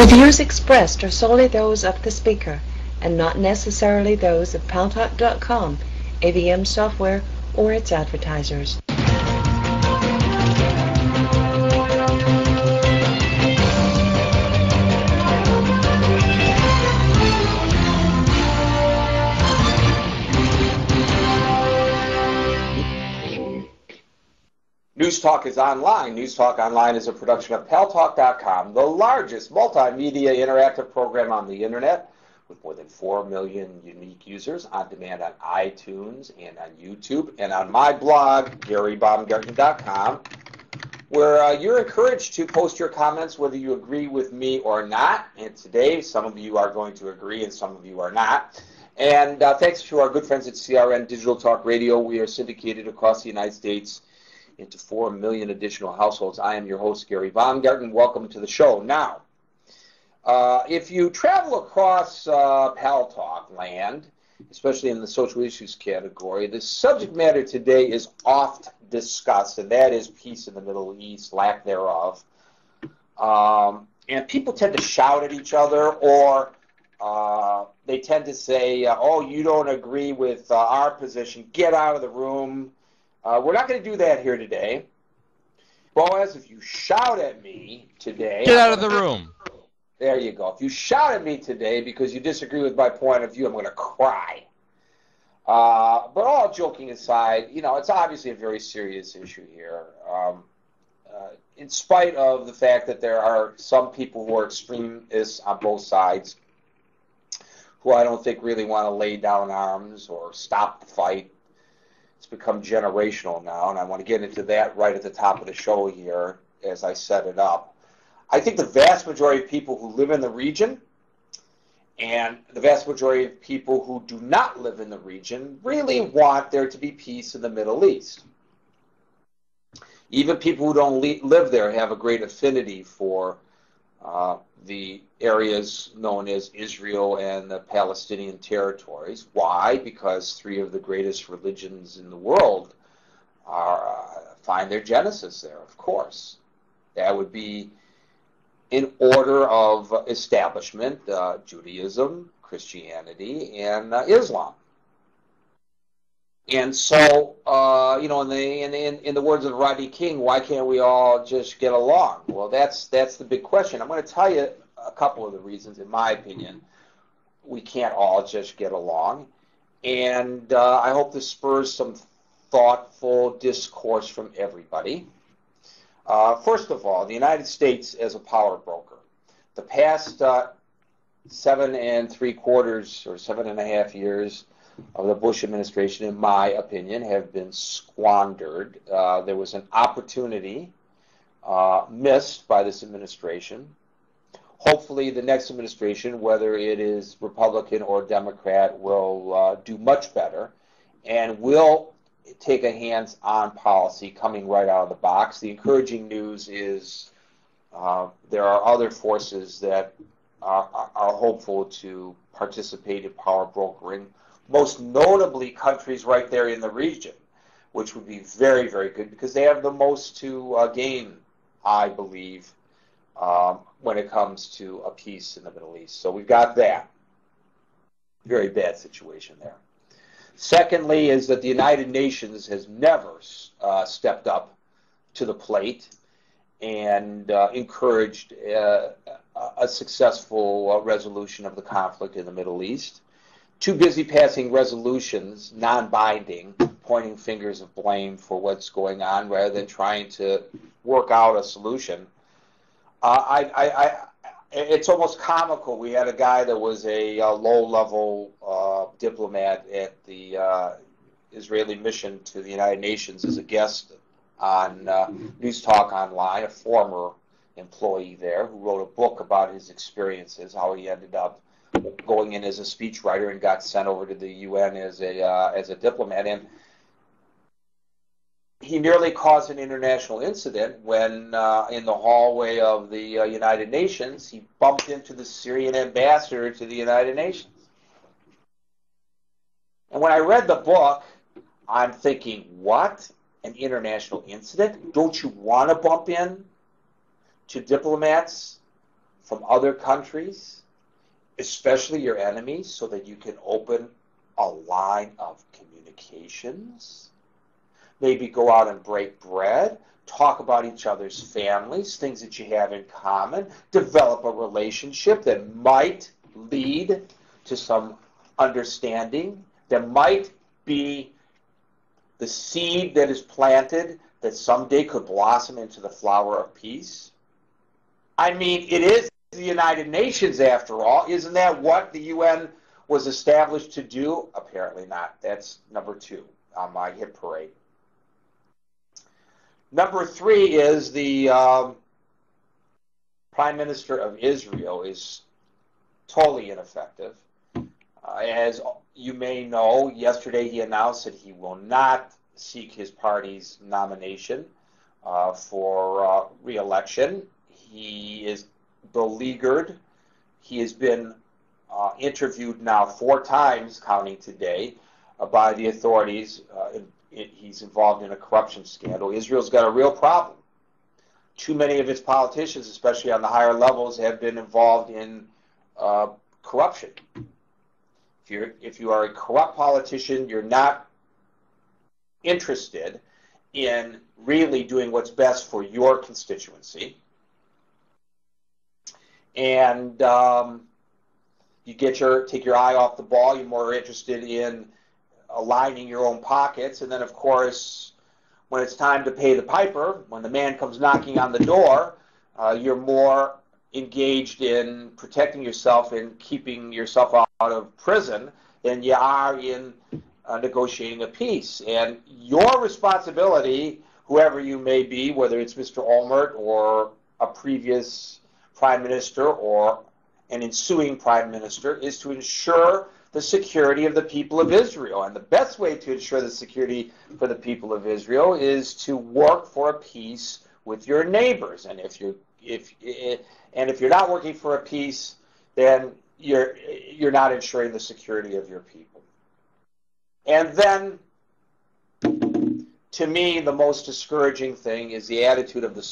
The views expressed are solely those of the speaker and not necessarily those of Paltalk.com, AVM software, or its advertisers. News Talk is online. News Talk Online is a production of Paltalk.com, the largest multimedia interactive program on the internet, with more than 4 million unique users on demand on iTunes and on YouTube, and on my blog, GaryBaumgarten.com, where you're encouraged to post your comments whether you agree with me or not. And today, some of you are going to agree and some of you are not. And thanks to our good friends at CRN Digital Talk Radio, we are syndicated across the United States into 4 million additional households. I am your host, Gary Baumgarten. Welcome to the show. Now, if you travel across Paltalk land, especially in the social issues category, the subject matter today is oft discussed, and that is peace in the Middle East, lack thereof. And people tend to shout at each other, or they tend to say, oh, you don't agree with our position, get out of the room. We're not going to do that here today. Boaz, if you shout at me today... Get out of the room. There you go. If you shout at me today because you disagree with my point of view, I'm going to cry. But all joking aside, you know, it's obviously a very serious issue here. In spite of the fact that there are some people who are extremists on both sides, who I don't think really want to lay down arms or stop the fight. It's become generational now, and I want to get into that right at the top of the show here as I set it up. I think the vast majority of people who live in the region and the vast majority of people who do not live in the region really want there to be peace in the Middle East. Even people who don't live there have a great affinity for the areas known as Israel and the Palestinian territories. Why? Because three of the greatest religions in the world find their genesis there, of course. That would be in order of establishment, Judaism, Christianity, and Islam. And so, you know, in the words of Rodney King, why can't we all just get along? Well, that's the big question. I'm going to tell you a couple of the reasons, in my opinion, we can't all just get along. And I hope this spurs some thoughtful discourse from everybody. First of all, the United States as a power broker. The past 7 3/4 or 7.5 years of the Bush administration, in my opinion, have been squandered. There was an opportunity missed by this administration. Hopefully the next administration, whether it is Republican or Democrat, will do much better and will take a hands-on policy coming right out of the box. The encouraging news is there are other forces that are hopeful to participate in power brokering, most notably countries right there in the region, which would be very, very good because they have the most to gain, I believe, when it comes to a peace in the Middle East. So we've got that. Very bad situation there. Secondly is that the United Nations has never stepped up to the plate and encouraged a successful resolution of the conflict in the Middle East. Too busy passing resolutions, non-binding, pointing fingers of blame for what's going on rather than trying to work out a solution. It's almost comical. We had a guy that was a low-level diplomat at the Israeli mission to the United Nations as a guest on News Talk Online, a former employee there who wrote a book about his experiences, how he ended up going in as a speechwriter and got sent over to the UN as a diplomat. And he nearly caused an international incident when in the hallway of the United Nations, he bumped into the Syrian ambassador to the United Nations. And when I read the book, I'm thinking, what? An international incident? Don't you want to bump in to diplomats from other countries, especially your enemies, so that you can open a line of communications. Maybe go out and break bread, talk about each other's families, things that you have in common, develop a relationship that might lead to some understanding, that might be the seed that is planted that someday could blossom into the flower of peace. I mean, it is the United Nations, after all. Isn't that what the UN was established to do? Apparently not. That's number 2 on my hit parade. Number 3 is the Prime Minister of Israel is totally ineffective. As you may know, yesterday he announced that he will not seek his party's nomination for re-election. He is beleaguered. He has been interviewed now 4 times, counting today, by the authorities. He's involved in a corruption scandal. Israel's got a real problem. Too many of its politicians, especially on the higher levels, have been involved in corruption. If you are a corrupt politician, you're not interested in really doing what's best for your constituency. And you take your eye off the ball. You're more interested in lining your own pockets. And then, of course, when it's time to pay the piper, when the man comes knocking on the door, you're more engaged in protecting yourself and keeping yourself out of prison than you are in negotiating a peace. And your responsibility, whoever you may be, whether it's Mr. Olmert or a previous prime minister or an ensuing prime minister, is to ensure the security of the people of Israel. And the best way to ensure the security for the people of Israel is to work for a peace with your neighbors. And if you're not working for a peace, then you're not ensuring the security of your people. And then, to me, the most discouraging thing is the attitude of the